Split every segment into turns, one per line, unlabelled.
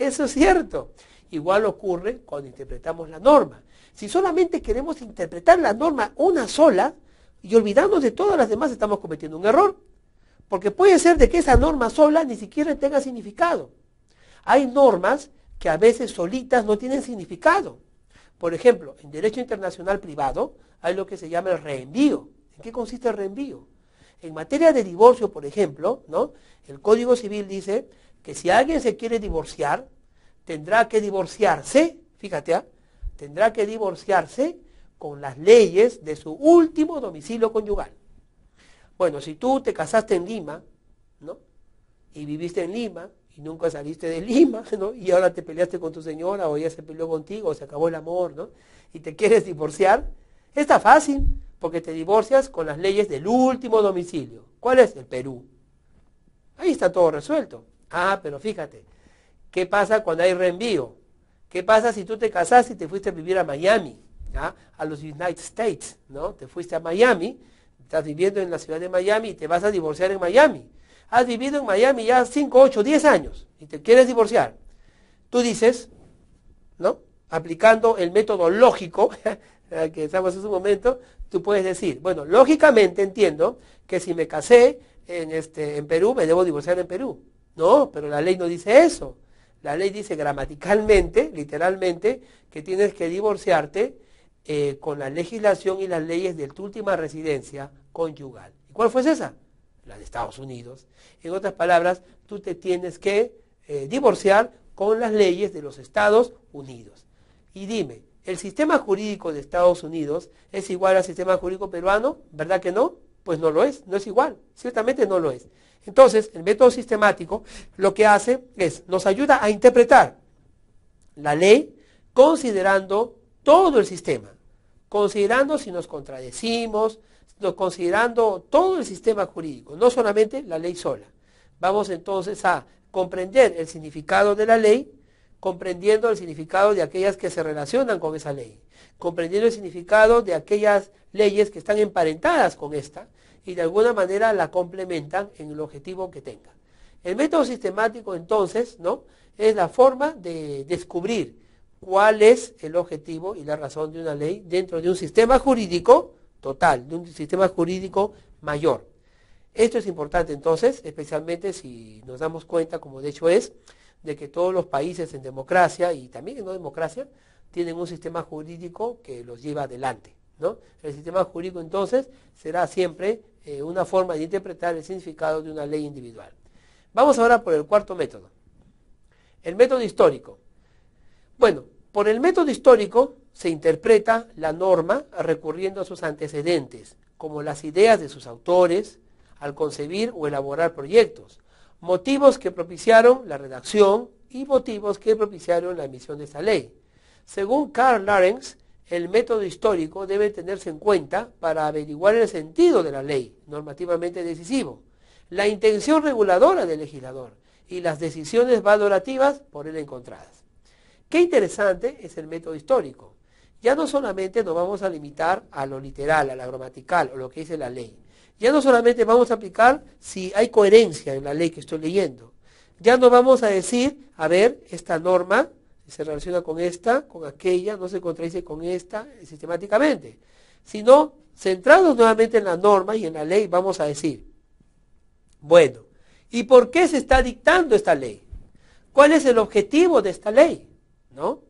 Eso es cierto. Igual ocurre cuando interpretamos la norma. Si solamente queremos interpretar la norma una sola y olvidarnos de todas las demás, estamos cometiendo un error. Porque puede ser de que esa norma sola ni siquiera tenga significado. Hay normas que a veces solitas no tienen significado. Por ejemplo, en derecho internacional privado hay lo que se llama el reenvío. ¿En qué consiste el reenvío? En materia de divorcio, por ejemplo, ¿no? El Código Civil dice que si alguien se quiere divorciar, tendrá que divorciarse, fíjate, tendrá que divorciarse con las leyes de su último domicilio conyugal. Bueno, si tú te casaste en Lima, ¿no? Y viviste en Lima, y nunca saliste de Lima, ¿no? Y ahora te peleaste con tu señora, o ella se peleó contigo, o se acabó el amor, ¿no? Y te quieres divorciar, está fácil, porque te divorcias con las leyes del último domicilio. ¿Cuál es? El Perú. Ahí está todo resuelto. Ah, pero fíjate, ¿qué pasa cuando hay reenvío? ¿Qué pasa si tú te casaste y te fuiste a vivir a Miami, ¿ah? A los United States, ¿no? Te fuiste a Miami, estás viviendo en la ciudad de Miami y te vas a divorciar en Miami. Has vivido en Miami ya 5, 8, 10 años y te quieres divorciar. Tú dices, ¿no? Aplicando el método lógico, que estamos en un momento, tú puedes decir, bueno, lógicamente entiendo que si me casé en Perú, me debo divorciar en Perú. No, pero la ley no dice eso. La ley dice gramaticalmente, literalmente, que tienes que divorciarte con la legislación y las leyes de tu última residencia conyugal. ¿Y cuál fue esa? La de Estados Unidos. En otras palabras, tú te tienes que divorciar con las leyes de los Estados Unidos. Y dime, ¿el sistema jurídico de Estados Unidos es igual al sistema jurídico peruano? ¿Verdad que no? Pues no lo es, no es igual, ciertamente no lo es. Entonces, el método sistemático lo que hace es, nos ayuda a interpretar la ley considerando todo el sistema, considerando si nos contradecimos, considerando todo el sistema jurídico, no solamente la ley sola. Vamos entonces a comprender el significado de la ley, comprendiendo el significado de aquellas que se relacionan con esa ley, comprendiendo el significado de aquellas leyes que están emparentadas con esta y de alguna manera la complementan en el objetivo que tenga. El método sistemático entonces, ¿no?, es la forma de descubrir cuál es el objetivo y la razón de una ley dentro de un sistema jurídico total, de un sistema jurídico mayor. Esto es importante entonces, especialmente si nos damos cuenta, como de hecho es, de que todos los países en democracia y también en no democracia tienen un sistema jurídico que los lleva adelante, ¿no? El sistema jurídico entonces será siempre una forma de interpretar el significado de una ley individual. Vamos ahora por el cuarto método, el método histórico. Bueno, por el método histórico se interpreta la norma recurriendo a sus antecedentes, como las ideas de sus autores al concebir o elaborar proyectos, motivos que propiciaron la redacción y motivos que propiciaron la emisión de esta ley. Según Karl Lorenz, el método histórico debe tenerse en cuenta para averiguar el sentido de la ley, normativamente decisivo, la intención reguladora del legislador y las decisiones valorativas por él encontradas. Qué interesante es el método histórico. Ya no solamente nos vamos a limitar a lo literal, a lo gramatical o lo que dice la ley. Ya no solamente vamos a aplicar si hay coherencia en la ley que estoy leyendo. Ya no vamos a decir, a ver, esta norma se relaciona con esta, con aquella, no se contradice con esta sistemáticamente. Sino, centrados nuevamente en la norma y en la ley, vamos a decir, bueno, ¿y por qué se está dictando esta ley? ¿Cuál es el objetivo de esta ley? ¿No?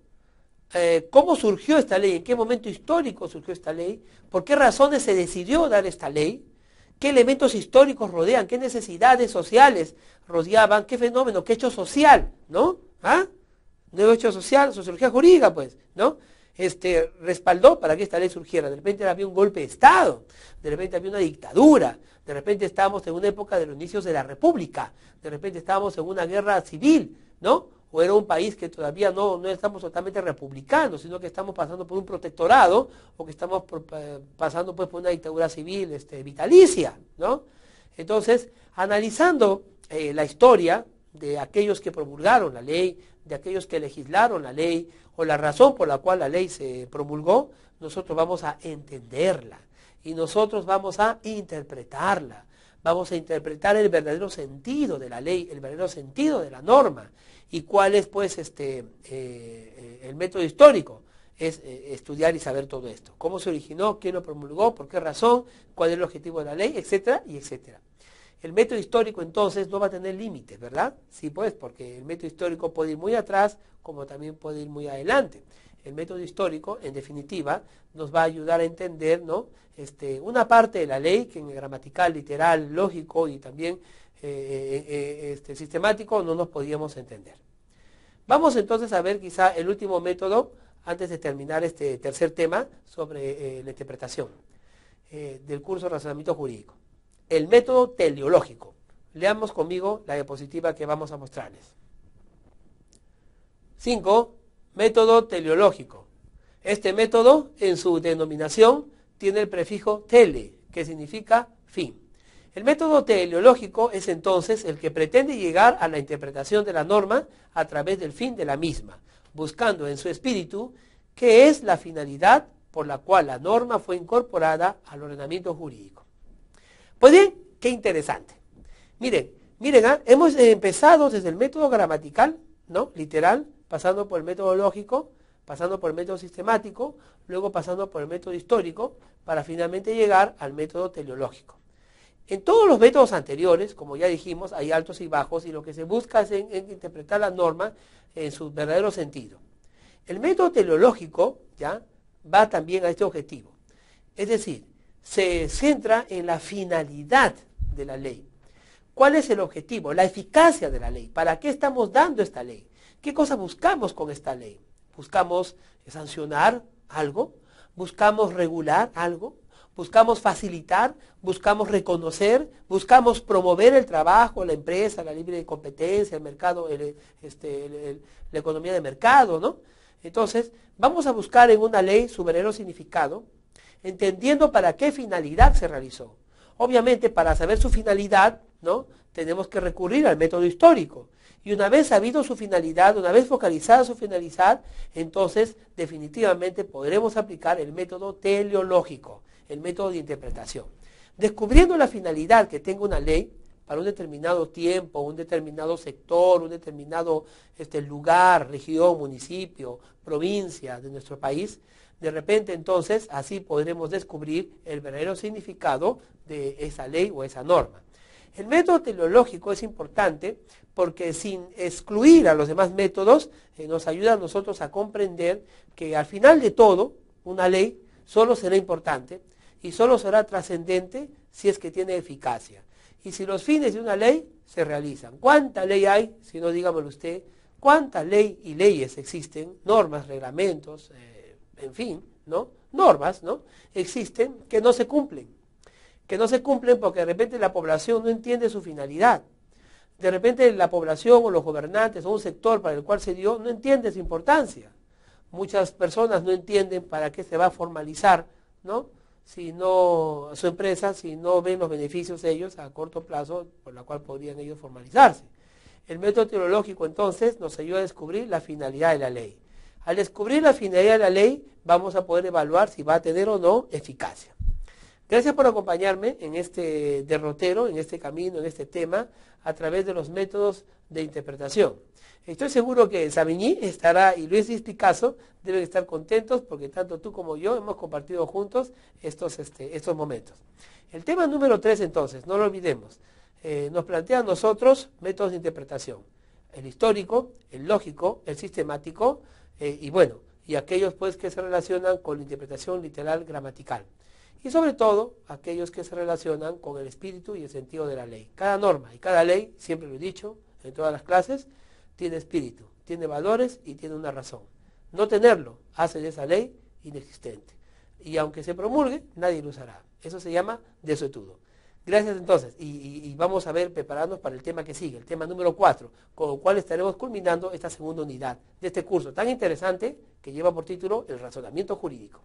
¿Cómo surgió esta ley? ¿En qué momento histórico surgió esta ley? ¿Por qué razones se decidió dar esta ley? ¿Qué elementos históricos rodean? ¿Qué necesidades sociales rodeaban? ¿Qué fenómeno? ¿Qué hecho social? ¿No? ¿Ah? Nuevo hecho social, sociología jurídica, pues, ¿no? Respaldó para que esta ley surgiera. De repente había un golpe de Estado, de repente había una dictadura, de repente estábamos en una época de los inicios de la República, de repente estábamos en una guerra civil, ¿no? O era un país que todavía no estamos totalmente republicanos, sino que estamos pasando por un protectorado, o que estamos pasando pues por una dictadura civil vitalicia, ¿no? Entonces, analizando la historia de aquellos que promulgaron la ley, de aquellos que legislaron la ley, o la razón por la cual la ley se promulgó, nosotros vamos a entenderla, y nosotros vamos a interpretarla. Vamos a interpretar el verdadero sentido de la ley, el verdadero sentido de la norma. ¿Y cuál es pues el método histórico? Es estudiar y saber todo esto. ¿Cómo se originó? ¿Quién lo promulgó? ¿Por qué razón? ¿Cuál es el objetivo de la ley? Etcétera y etcétera. El método histórico entonces no va a tener límites, ¿verdad? Sí, pues, porque el método histórico puede ir muy atrás como también puede ir muy adelante. El método histórico, en definitiva, nos va a ayudar a entender, ¿no? Una parte de la ley que en el gramatical, literal, lógico y también sistemático no nos podíamos entender. Vamos entonces a ver quizá el último método antes de terminar este tercer tema sobre la interpretación del curso de razonamiento jurídico. El método teleológico. Leamos conmigo la diapositiva que vamos a mostrarles. 5. Método teleológico. Este método, en su denominación, tiene el prefijo tele, que significa fin. El método teleológico es entonces el que pretende llegar a la interpretación de la norma a través del fin de la misma, buscando en su espíritu qué es la finalidad por la cual la norma fue incorporada al ordenamiento jurídico. Pues bien, qué interesante. Miren, hemos empezado desde el método gramatical, ¿no? Literal, pasando por el método lógico, pasando por el método sistemático, luego pasando por el método histórico, para finalmente llegar al método teleológico. En todos los métodos anteriores, como ya dijimos, hay altos y bajos, y lo que se busca es interpretar la norma en su verdadero sentido. El método teleológico ya va también a este objetivo. Es decir, se centra en la finalidad de la ley. ¿Cuál es el objetivo? La eficacia de la ley. ¿Para qué estamos dando esta ley? ¿Qué cosa buscamos con esta ley? ¿Buscamos sancionar algo? ¿Buscamos regular algo? ¿Buscamos facilitar? ¿Buscamos reconocer? ¿Buscamos promover el trabajo, la empresa, la libre competencia, el mercado, la economía de mercado, ¿no? Entonces, vamos a buscar en una ley su verdadero significado, entendiendo para qué finalidad se realizó. Obviamente, para saber su finalidad, ¿no? Tenemos que recurrir al método histórico. Y una vez sabido su finalidad, una vez focalizada su finalidad, entonces definitivamente podremos aplicar el método teleológico, el método de interpretación. Descubriendo la finalidad que tenga una ley para un determinado tiempo, un determinado sector, un determinado lugar, región, municipio, provincia de nuestro país, de repente entonces así podremos descubrir el verdadero significado de esa ley o esa norma. El método teleológico es importante porque sin excluir a los demás métodos nos ayuda a nosotros a comprender que al final de todo una ley solo será importante y solo será trascendente si es que tiene eficacia. Y si los fines de una ley se realizan. ¿Cuánta ley hay? Si no, dígamelo usted. ¿Cuánta ley y leyes existen? Normas, reglamentos, en fin, ¿no? Normas, ¿no? Existen que no se cumplen. Que no se cumplen porque de repente la población no entiende su finalidad. De repente la población o los gobernantes o un sector para el cual se dio no entiende su importancia. Muchas personas no entienden para qué se va a formalizar, ¿no? Si no, su empresa, si no ven los beneficios ellos a corto plazo por la cual podrían ellos formalizarse. El método teleológico entonces nos ayuda a descubrir la finalidad de la ley. Al descubrir la finalidad de la ley vamos a poder evaluar si va a tener o no eficacia. Gracias por acompañarme en este derrotero, en este camino, en este tema, a través de los métodos de interpretación. Estoy seguro que Savigny estará y Luis Díaz Picasso deben estar contentos porque tanto tú como yo hemos compartido juntos estos momentos. El tema número 3 entonces, no lo olvidemos, nos plantea a nosotros métodos de interpretación. El histórico, el lógico, el sistemático y aquellos pues que se relacionan con la interpretación literal gramatical. Y sobre todo, aquellos que se relacionan con el espíritu y el sentido de la ley. Cada norma y cada ley, siempre lo he dicho en todas las clases, tiene espíritu, tiene valores y tiene una razón. No tenerlo hace de esa ley inexistente. Y aunque se promulgue, nadie lo usará. Eso se llama desuetudo. Gracias entonces. Y vamos a ver, prepararnos para el tema que sigue, el tema número 4, con el cual estaremos culminando esta segunda unidad de este curso tan interesante que lleva por título el razonamiento jurídico.